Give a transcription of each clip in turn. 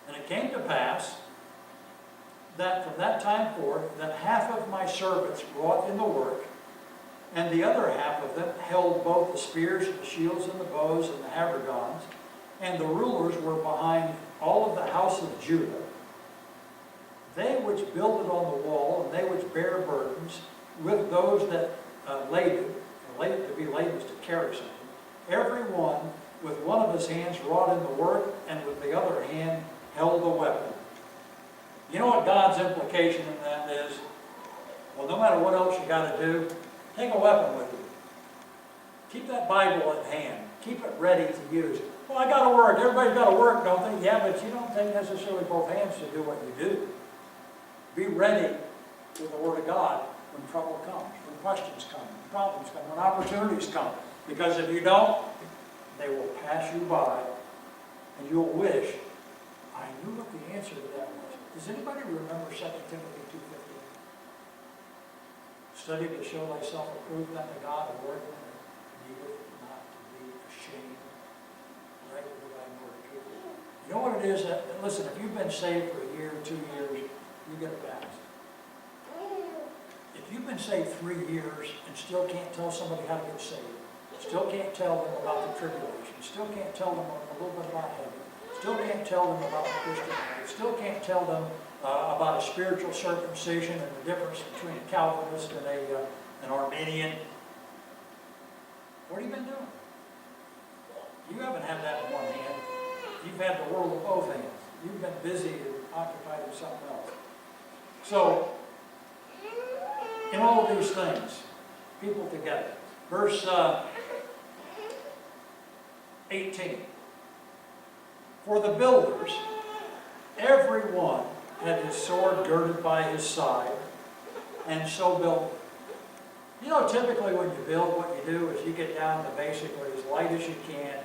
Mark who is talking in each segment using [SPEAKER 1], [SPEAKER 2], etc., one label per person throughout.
[SPEAKER 1] And it came to pass that from that time forth, that half of my servants wrought in the work, and the other half of them held both the spears and the shields and the bows and the habergeons, and the rulers were behind all of the house of Judah. They which builded on the wall, and they which bear burdens, with those that laden, to be laden is to carry something, every one with one of his hands wrought in the work, and with the other hand held a weapon. You know what God's implication in that is? Well, no matter what else you got to do, take a weapon with you. Keep that Bible at hand. Keep it ready to use. Well, I got to work. Everybody's got to work, don't they? Yeah, but you don't take necessarily both hands to do what you do. Be ready with the Word of God when trouble comes, when questions come, when problems come, when opportunities come. Because if you don't, they will pass you by, and you'll wish, I knew what the answer to that was. Does anybody remember 2 Timothy 2:15? Study to show thyself approved unto God, a workman that needeth not to be ashamed, rightly dividing the word of truth. You know what it is? Listen, if you've been saved for a year, 2 years, you get it back. If you've been saved 3 years and still can't tell somebody how to get saved, still can't tell them about the tribulation, still can't tell them a little bit about heaven, still can't tell them about the Christian life, still can't tell them about a spiritual circumcision and the difference between a Calvinist and an Arminian, what have you been doing? You haven't had that in one hand. You've had the world in both hands. You've been busy and occupied with something else. So, in all of these things, people together. Verse 18. For the builders, every one had his sword girded by his side, and so built. You know, typically when you build, what you do is you get down to basically as light as you can,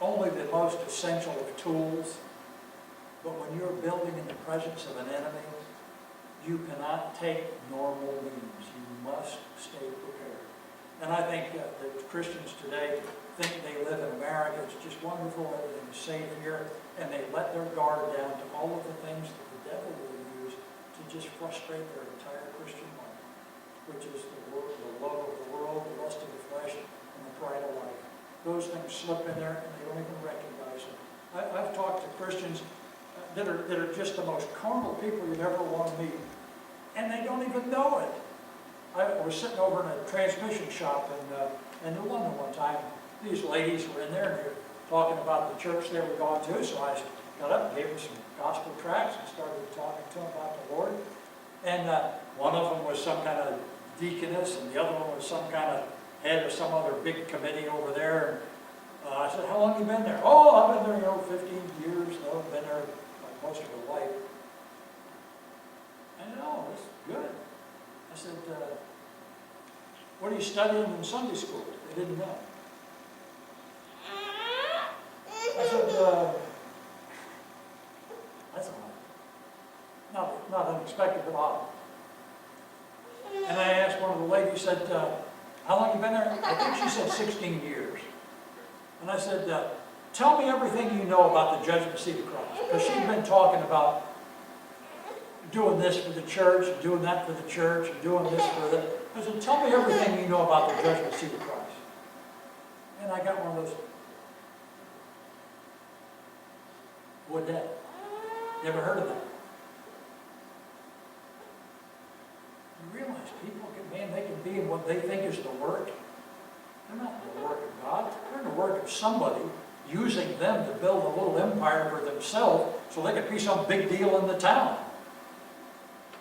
[SPEAKER 1] only the most essential of tools. But when you're building in the presence of an enemy, you cannot take normal means. You must stay prepared. And I think that Christians today think they live in America. It's just wonderful, everything is safe here, and they let their guard down to all of the things that the devil will use to just frustrate their entire Christian life, which is the love of the world, the lust of the flesh, and the pride of life. Those things slip in there, and they don't even recognize them. I've talked to Christians that are just the most carnal people you'd ever want to meet, and they don't even know it. I was sitting over in a transmission shop in New London one time. These ladies were in there, and they were talking about the church they were going to, so I got up and gave them some gospel tracts and started talking to them about the Lord. And one of them was some kind of deaconess, and the other one was some kind of head of some other big committee over there. And I said, how long have you been there? Oh, I've been there, 15 years. No, I've been there like most of my life. I said, oh, that's good. I said, what are you studying in Sunday school? They didn't know. I said, that's odd. Not unexpected, but odd. And I asked one of the ladies, said, how long have you been there? I think she said 16 years. And I said, tell me everything you know about the judgment seat of Christ. Because she'd been talking about doing this for the church, and doing that for the church, and doing this for the... I said, tell me everything you know about the judgment seat of Christ. And I got one of those, what that? Never heard of that. You realize people can, man, they can be in what they think is the work. They're not in the work of God. They're in the work of somebody using them to build a little empire for themselves so they could be some big deal in the town.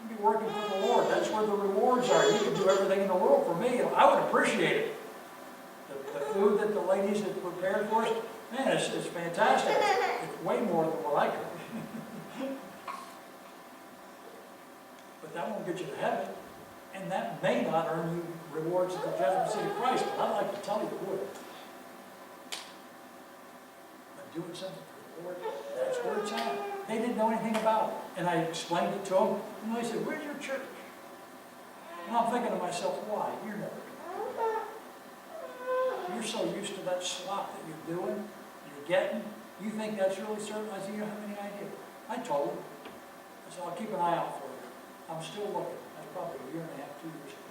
[SPEAKER 1] You be working for the Lord. That's where the rewards are. You can do everything in the world for me. I would appreciate it. The food that the ladies have prepared for us, man, it's fantastic. It's way more than what I could. But that won't get you to heaven. And that may not earn you rewards at the judgment seat of Christ, but I'd like to tell you it would. But doing something for the Lord, that's where it's at. They didn't know anything about it. And I explained it to them, and they said, where's your church? And I'm thinking to myself, why? You're never going to. You're so used to that slop that you're doing, you're getting, you think that's really certain. I said, you don't have any idea. I told him. I said, I'll keep an eye out for you. I'm still looking. That's probably a year and a half, 2 years ago.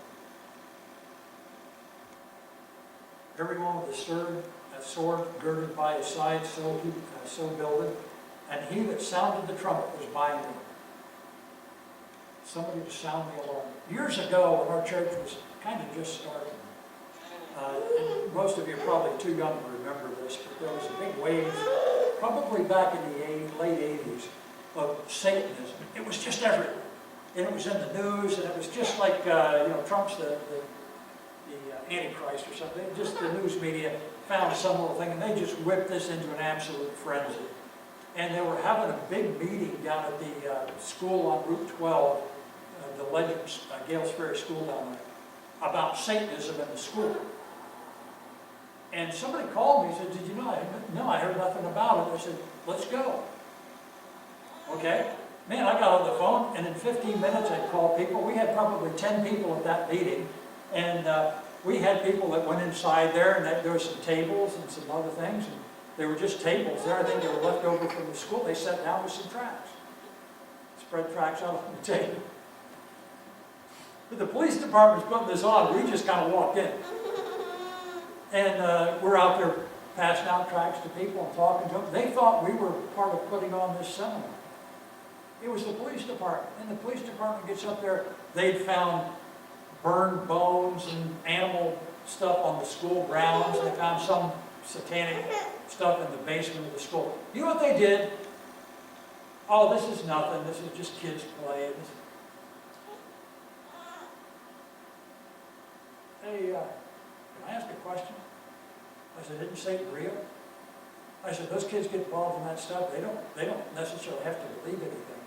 [SPEAKER 1] Everyone with a sword girded by his side, so builded. And he that sounded the trumpet was by me. Somebody to sound the alarm. Years ago, when our church was kind of just starting, most of you are probably too young to remember this, but there was a big wave, probably back in the late 80s, of Satanism. It was just everywhere. And it was in the news, and it was just like, Trump's the Antichrist or something. Just the news media found some little thing, and they just whipped this into an absolute frenzy. And they were having a big meeting down at the school on Route 12, the Legends, Gales Ferry School down there, about Satanism in the school. And somebody called me and said, did you know? No, I heard nothing about it. I said, let's go. Okay. Man, I got on the phone, and in 15 minutes I'd call people. We had probably 10 people at that meeting, and we had people that went inside there, and there were some tables and some other things, and they were just tables there. I think they were left over from the school. They sat down with some tracts, spread tracts out on the table. But the police department's putting this on. We just kind of walked in. And we're out there passing out tracts to people and talking to them. They thought we were part of putting on this seminar. It was the police department. And the police department gets up there. They'd found burned bones and animal stuff on the school grounds. They found some satanic stuff in the basement of the school. You know what they did? Oh, this is nothing. This is just kids playing. Hey, can I ask a question? I said, isn't Satan real? I said, those kids get involved in that stuff. They don't necessarily have to believe anything,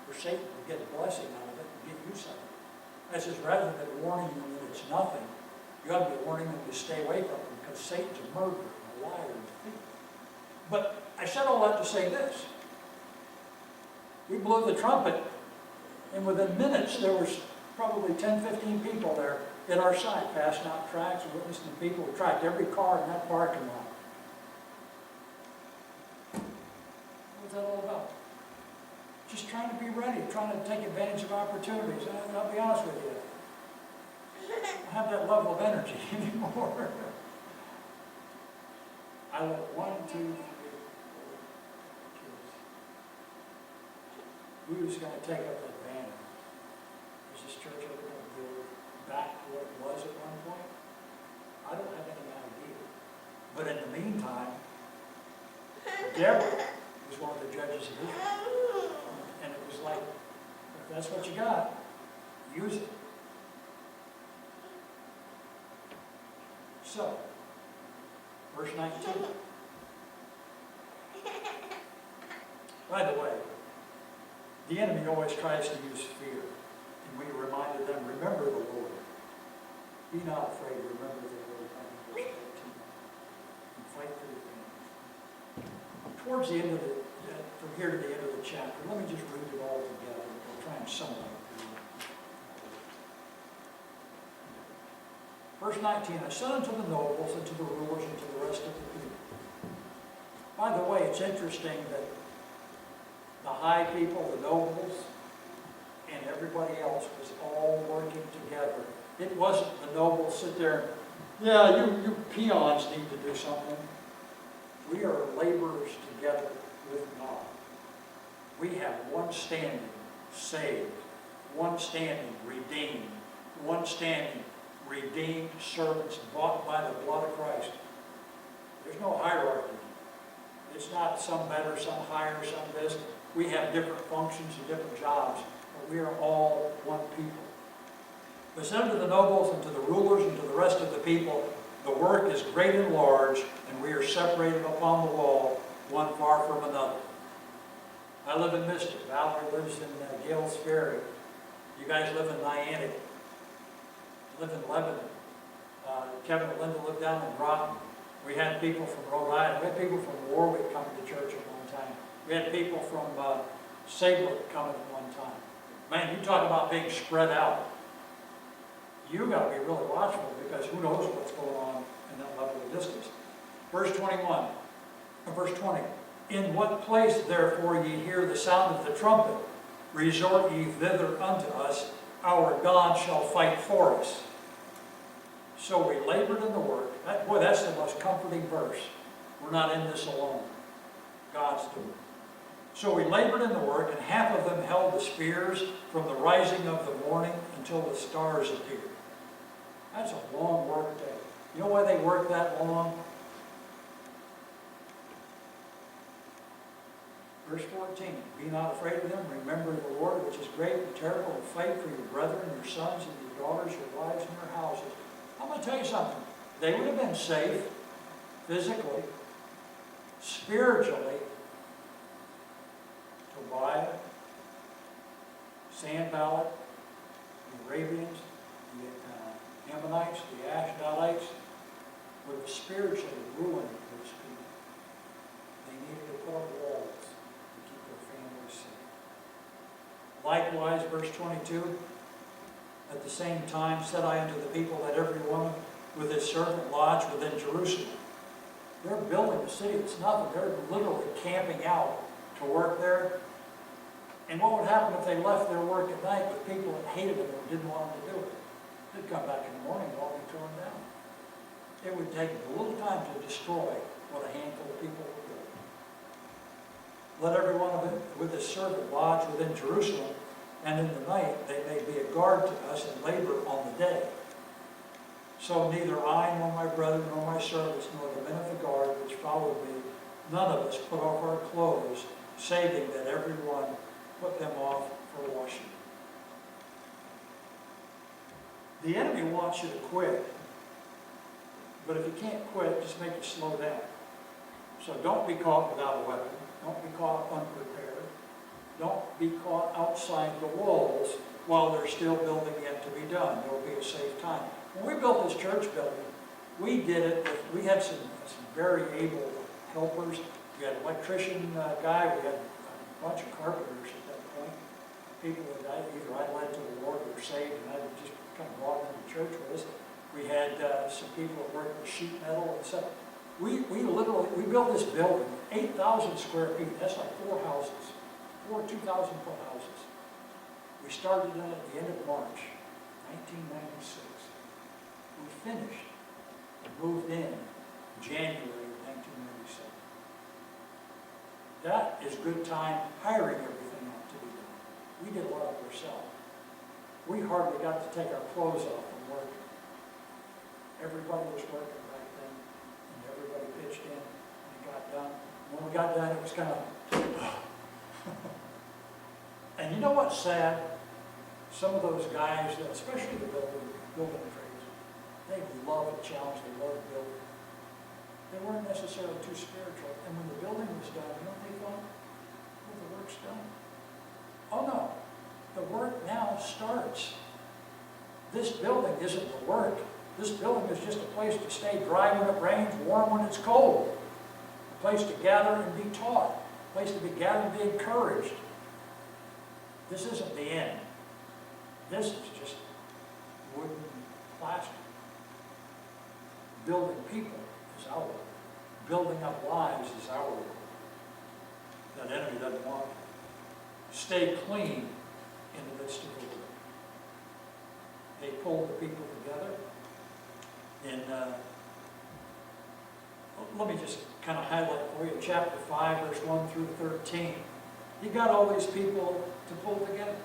[SPEAKER 1] for Satan to get a blessing out of it and give you something. I said, rather than warning them that it's nothing, you ought to be warning them to stay away from it, because Satan's a murderer, a liar, and a thief. But I said all that to say this. We blew the trumpet, and within minutes there was probably 10, 15 people there at our site, passing out tracts, witnessing people. We tracked every car in that parking lot. What's that all about? Just trying to be ready, trying to take advantage of opportunities. I'll be honest with you, I don't have that level of energy anymore. I let 1, 2, 3, 4 kids. We was going to take up that banner. Is this church ever going to build back to what it was at one point? I don't have any idea. But in the meantime, Deborah was one of the judges of Israel. And it was like, if that's what you got, use it. So, verse 19. By the way, the enemy always tries to use fear. And we reminded them, remember the Lord. Be not afraid, remember the Lord. Verse 18. And fight for your enemies. Towards the end of from here to the end of the chapter, let me just read it all together. We'll try and sum it up. Verse 19, I said unto the nobles and to the rulers and to the rest of the people. By the way, it's interesting that the high people, the nobles, and everybody else was all working together. It wasn't the nobles sit there, yeah, you peons need to do something. We are laborers together with God. We have one standing, saved, one standing, redeemed, one standing, redeemed servants bought by the blood of Christ. There's no hierarchy. It's not some better, some higher, some this. We have different functions and different jobs, but we are all one people. But said unto the nobles and to the rulers and to the rest of the people, the work is great and large, and we are separated upon the wall, one far from another. I live in Mystic. Valerie lives in Gales Ferry. You guys live in Niantic. Live in Lebanon. Kevin and Linda lived down in Groton. We had people from Rhode Island. We had people from Warwick coming to church at one time. We had people from Saybrook coming at one time. Man, you talk about being spread out. You got to be really watchful, because who knows what's going on in that level of distance. Verse 20. In what place therefore ye hear the sound of the trumpet, resort ye thither unto us, our God shall fight for us. So we labored in the work. Boy, that's the most comforting verse. We're not in this alone. God's doing it. So we labored in the work, and half of them held the spears from the rising of the morning until the stars appeared. That's a long work day. You know why they work that long? Verse 14, be not afraid of them, remember the Lord, which is great and terrible, and fight for your brethren, your sons, and your daughters, your wives, and your houses. I'm going to tell you something. They would have been safe, physically, spiritually. Tobiah, Sanballat, the Arabians, the Ammonites, the Ashdodites, would have spiritually ruined those people. They needed to put up walls to keep their families safe. Likewise, verse 22, at the same time said I unto the people that every one with his servant lodge within Jerusalem. They're building a city. It's nothing. They're literally camping out to work there. And what would happen if they left their work at night with people that hated them and didn't want them to do it? They'd come back in the morning and all be torn down. It would take a little time to destroy what a handful of people would do. Let every one of them with his servant lodge within Jerusalem, and in the night they may be a guard to us and labor on the day. So neither I nor my brethren nor my servants nor the men of the guard which followed me, none of us put off our clothes, saving that every one put them off for washing. The enemy wants you to quit, but if you can't quit, just make it slow down. So don't be caught without a weapon. Don't be caught unprepared. Don't be caught outside the walls while they're still building yet to be done. There will be a safe time. When we built this church building, we did it with, we had some very able helpers. We had an electrician guy, we had a bunch of carpenters at that point. People that either I led to the Lord or were saved, and I just kind of brought them to church with us. We had some people that worked with sheet metal and stuff. We built this building, 8,000 square feet. That's like 4 houses, 4 2,000-foot houses. We started it at the end of March, 1996. We finished and moved in January of 1997. That is good time hiring everything out to be done. We did a lot of it ourselves. We hardly got to take our clothes off from work. Everybody was working back then, and everybody pitched in, and it got done. When we got done, it was kind of, and you know what's sad? Some of those guys, especially the building trades, they love a challenge, they love building. They weren't necessarily too spiritual, and when the building was done, you know what they thought? Well, the work's done. Oh no, the work now starts. This building isn't the work. This building is just a place to stay dry when it rains, warm when it's cold. A place to gather and be taught. A place to be gathered and be encouraged. This isn't the end. This is just wood and plastic. Building people is our work. Building up lives is our work. That enemy doesn't want to stay clean in the midst of the work. They pulled the people together. And let me just kind of highlight for you chapter 5, verse 1 through 13. You got all these people to pull together.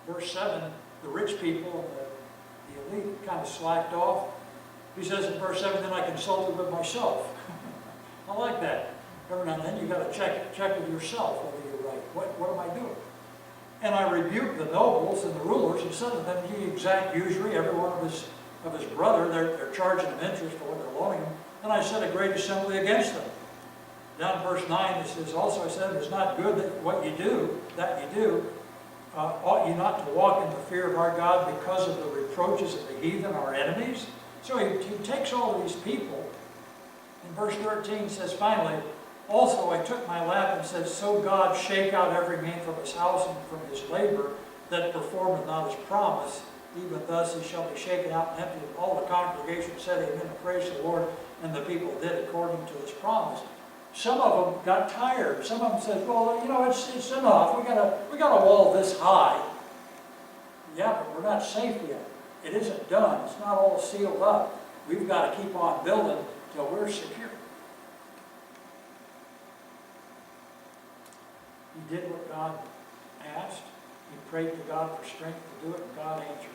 [SPEAKER 1] Verse 7, the rich people and the elite kind of slacked off. He says in verse 7, then I consulted with myself. I like that. Every now and then you got to check with yourself whether you're right. What am I doing? And I rebuked the nobles and the rulers and said to them, ye exact usury, every one of his brother, they're charging them interest for what they're loaning him. And I set a great assembly against them. Down in verse 9 it says, also I said, it's not good that what you do, ought you not to walk in the fear of our God because of the reproaches of the heathen, our enemies? So he takes all of these people. In verse 13 says, finally, also I took my lap and said, so God shake out every man from his house and from his labor that performeth not his promise. Even thus he shall be shaken out and emptied. All the congregation said amen and praise the Lord. and the people did according to his promise. Some of them got tired. Some of them said, well, you know, it's enough. We got a wall this high. Yeah, but we're not safe yet. It isn't done. It's not all sealed up. We've got to keep on building till we're secure. He did what God asked. He prayed to God for strength to do it, and God answered.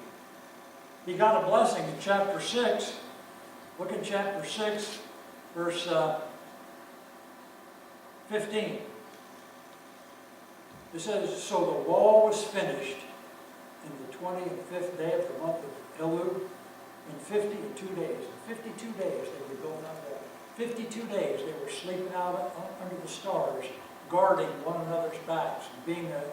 [SPEAKER 1] He got a blessing in chapter 6. Look at chapter 6, verse 15. It says, so the wall was finished in the 25th day of the month of Elul, in 52 days. In 52 days they were building that wall. 52 days they were sleeping out under the stars, guarding one another's backs, and being a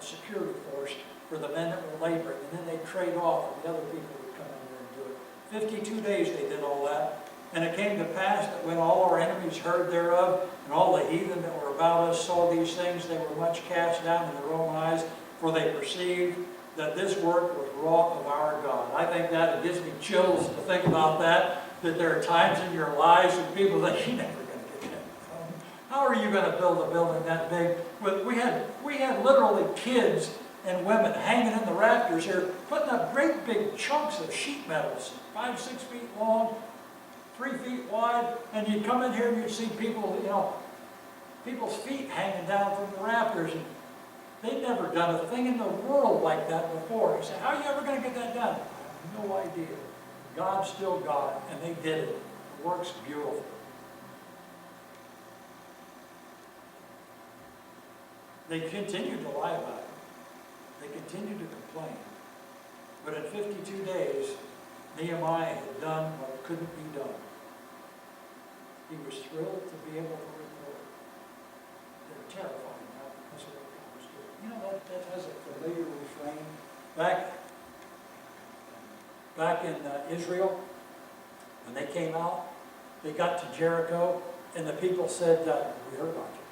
[SPEAKER 1] security force for the men that were laboring. And then they'd trade off, and the other people would come in there and do it. 52 days they did all that. And it came to pass that when all our enemies heard thereof, and all the heathen that were about us saw these things, they were much cast down in their own eyes, for they perceived that this work was wrought of our God. I think that it gives me chills to think about that there are times in your lives when people think, you're never going to get that done. How are you going to build a building that big? But we had literally kids and women hanging in the rafters here, putting up great big chunks of sheet metals, 5, 6 feet long, 3 feet wide, and you'd come in here and you'd see people, you know, people's feet hanging down from the rafters, and they'd never done a thing in the world like that before. You say, how are you ever going to get that done? I have no idea. God's still God, and they did it. The work's beautiful. They continued to lie about it. They continued to complain. But in 52 days, Nehemiah had done what couldn't be done. He was thrilled to be able to report. They're terrified now because of what God was doing. You know, that has a familiar refrain. Back in Israel, when they came out, they got to Jericho, and the people said, we heard about you.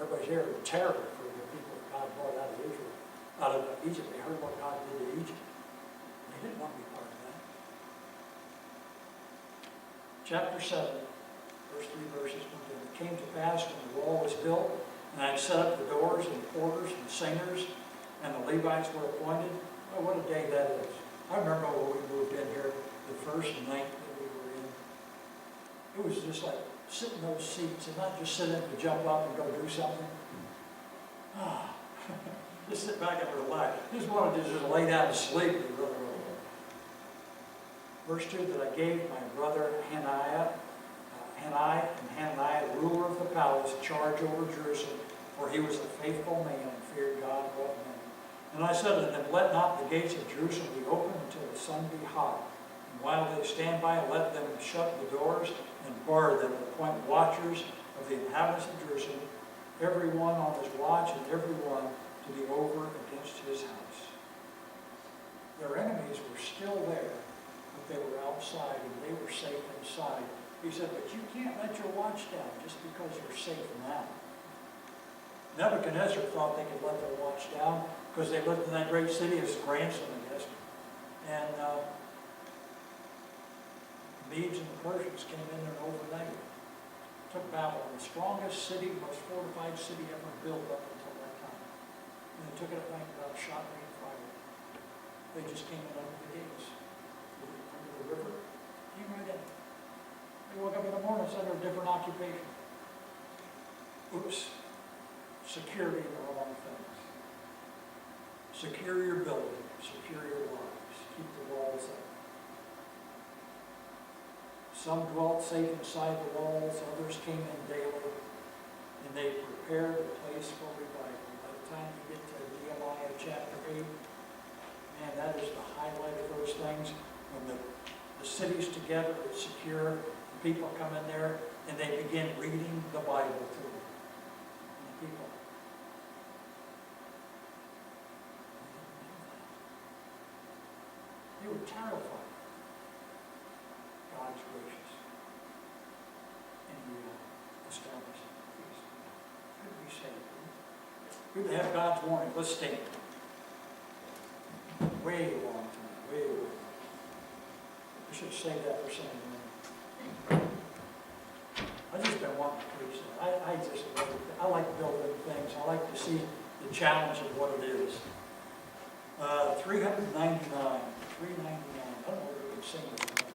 [SPEAKER 1] Everybody's here in terror for the people that God brought out of Israel, out of Egypt. They heard what God did to Egypt. They didn't want to be part of that. Chapter 7, first 3 verses. It came to pass when the wall was built, and I had set up the doors and porters and singers, and the Levites were appointed. Oh, what a day that is. I remember when we moved in here, the first night that we were in, it was just like sit in those seats and not just sit in to jump up and go do something. Just sit back and relax. Just wanted to just lay down and sleep. Verse 2, that I gave my brother Hananiah, the ruler of the palace, charge over Jerusalem, for he was a faithful man and feared God and loved men. And I said to them, let not the gates of Jerusalem be open until the sun be hot. And while they stand by, let them shut the doors and bar them, and appoint watchers of the inhabitants of Jerusalem, every one on his watch, and every one to be over against his house. Their enemies were still there, but they were outside, and they were safe inside. He said, but you can't let your watch down just because you're safe now. Nebuchadnezzar thought they could let their watch down because they lived in that great city, his grandson, I guess. And Medes and the Persians came in there overnight. Took Babylon, the strongest city, most fortified city ever built up until that time. And they took it at night without shot, rain, fire. They just came in under the gates, under the river, came right in. They woke up in the morning, it's under a different occupation. Oops. Security in the wrong things. Secure your building, secure your lives, keep the walls up. Some dwelt safe inside the walls, others came in daily, and they prepared a place for revival. By the time you get to Nehemiah chapter 8, man, that is the highlight of those things. When the city's together, it's secure, the people come in there, and they begin reading the Bible to them. And the people. They were terrified. God's gracious. And He established peace. Good to be saved. Good to have God's warning. Let's stand. Way long time. Way long. We should save that for Sunday morning. increase in it. I just, I like building things, I like to see the challenge of what it is. 399, 399, I don't know if we can sing it.